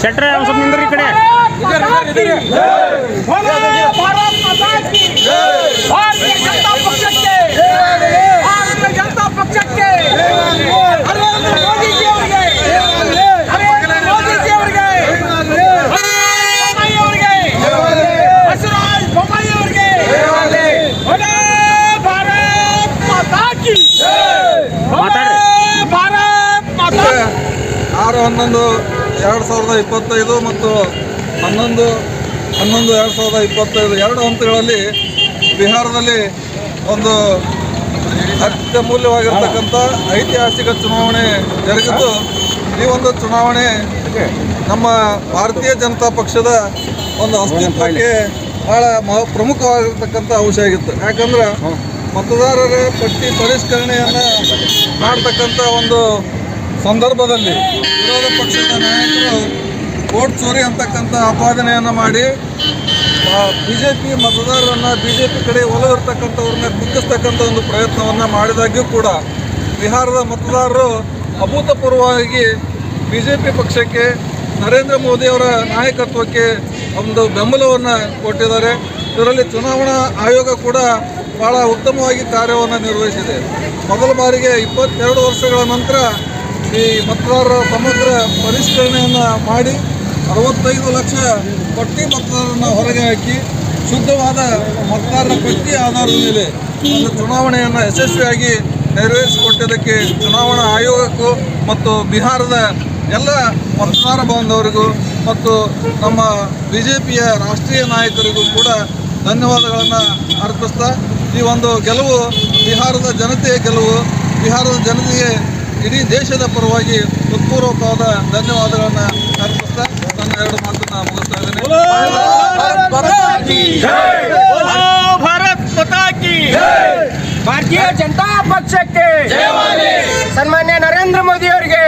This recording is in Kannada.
ಶೆಟ್ರೆ ಒಂದು ಸ್ವಲ್ಪ ನಿಂದ್ರಿ ಈ ಕಡೆ. ಭಾರತೀಯ ಜನತಾ ಪಕ್ಷಕ್ಕೆ, ಭಾರತೀಯ ಜನತಾ ಪಕ್ಷಕ್ಕೆ, ನರೇಂದ್ರ ಮೋದಿಜಿ ಅವರಿಗೆ, ನರೇಂದ್ರ ಮೋದಿಜಿ ಅವರಿಗೆ, ಬೊಮ್ಮಾಯಿ ಅವರಿಗೆ, ಬಸವರಾಜ ಬೊಮ್ಮಾಯಿ ಅವರಿಗೆ, ಭಾರತ್ ಮಾತಾ ಕಿ ಮಾತಾಡ್ರಿ. ಭಾರತ್ ಮಾತಾ 6/11/2025 ಮತ್ತು 11/11/2025 ಎರಡು ಹಂತಗಳಲ್ಲಿ ಬಿಹಾರದಲ್ಲಿ ಒಂದು ಅತ್ಯಮೂಲ್ಯವಾಗಿರ್ತಕ್ಕಂಥ ಐತಿಹಾಸಿಕ ಚುನಾವಣೆ ಜರುಗಿದ್ದು, ಈ ಒಂದು ಚುನಾವಣೆ ನಮ್ಮ ಭಾರತೀಯ ಜನತಾ ಪಕ್ಷದ ಒಂದು ಅಸ್ತಿತ್ವಕ್ಕೆ ಭಾಳ ಪ್ರಮುಖವಾಗಿರ್ತಕ್ಕಂಥ ಅಂಶ ಆಗಿತ್ತು. ಯಾಕಂದ್ರೆ ಮತದಾರರ ಪಟ್ಟಿ ಪರಿಷ್ಕರಣೆಯನ್ನು ಮಾಡ್ತಕ್ಕಂಥ ಒಂದು ಸಂದರ್ಭದಲ್ಲಿ ವಿರೋಧ ಪಕ್ಷದ ನಾಯಕರು ವೋಟ್ ಚೋರಿ ಅಂತಕ್ಕಂಥ ಆಪಾದನೆಯನ್ನು ಮಾಡಿ BJP ಮತದಾರರನ್ನು BJP ಕಡೆ ಒಲವಿರ್ತಕ್ಕಂಥವ್ರನ್ನ ಕುಗ್ಗಿಸ್ತಕ್ಕಂಥ ಒಂದು ಪ್ರಯತ್ನವನ್ನು ಮಾಡಿದಾಗ್ಯೂ ಕೂಡ ಬಿಹಾರದ ಮತದಾರರು ಅಭೂತಪೂರ್ವವಾಗಿ BJP ಪಕ್ಷಕ್ಕೆ, ನರೇಂದ್ರ ಮೋದಿಯವರ ನಾಯಕತ್ವಕ್ಕೆ ಒಂದು ಬೆಂಬಲವನ್ನು ಕೊಟ್ಟಿದ್ದಾರೆ. ಇದರಲ್ಲಿ ಚುನಾವಣಾ ಆಯೋಗ ಕೂಡ ಭಾಳ ಉತ್ತಮವಾಗಿ ಕಾರ್ಯವನ್ನು ನಿರ್ವಹಿಸಿದೆ. ಮೊದಲ ಬಾರಿಗೆ 22 ವರ್ಷಗಳ ನಂತರ ಈ ಮತದಾರರ ಸಮಗ್ರ ಪರಿಷ್ಕರಣೆಯನ್ನು ಮಾಡಿ 65 ಲಕ್ಷ ಪಟ್ಟಿ ಮತದಾರರನ್ನು ಹೊರಗೆ ಹಾಕಿ ಶುದ್ಧವಾದ ಮತದಾರರ ಪಟ್ಟಿ ಆಧಾರದ ಮೇಲೆ ಒಂದು ಚುನಾವಣೆಯನ್ನು ಯಶಸ್ವಿಯಾಗಿ ನೆರವೇರಿಸಿಕೊಟ್ಟಿದ್ದಕ್ಕೆ ಚುನಾವಣಾ ಆಯೋಗಕ್ಕೂ ಮತ್ತು ಬಿಹಾರದ ಎಲ್ಲ ಮತದಾರ ಬಾಂಧವರಿಗೂ ಮತ್ತು ನಮ್ಮ BJPಯ ರಾಷ್ಟ್ರೀಯ ನಾಯಕರಿಗೂ ಕೂಡ ಧನ್ಯವಾದಗಳನ್ನು ಅರ್ಪಿಸ್ತಾ, ಈ ಒಂದು ಗೆಲುವು ಬಿಹಾರದ ಜನತೆಯ ಗೆಲುವು. ಬಿಹಾರದ ಜನತೆಗೆ ಇಡೀ ದೇಶದ ಪರವಾಗಿ ಹೃತ್ಪೂರ್ವಕವಾದ ಧನ್ಯವಾದಗಳನ್ನು ಅರ್ಪಿಸ್ತಾ ನನ್ನ ಎರಡು ಮಾತನ್ನು ಮುಗಿಸ್ತಾ ಇದ್ದೇನೆ. ಭಾರತ್ ಮಾತಾ ಕಿ ಭಾರತೀಯ ಜನತಾ ಪಕ್ಷಕ್ಕೆ, ಸನ್ಮಾನ್ಯ ನರೇಂದ್ರ ಮೋದಿ ಅವರಿಗೆ.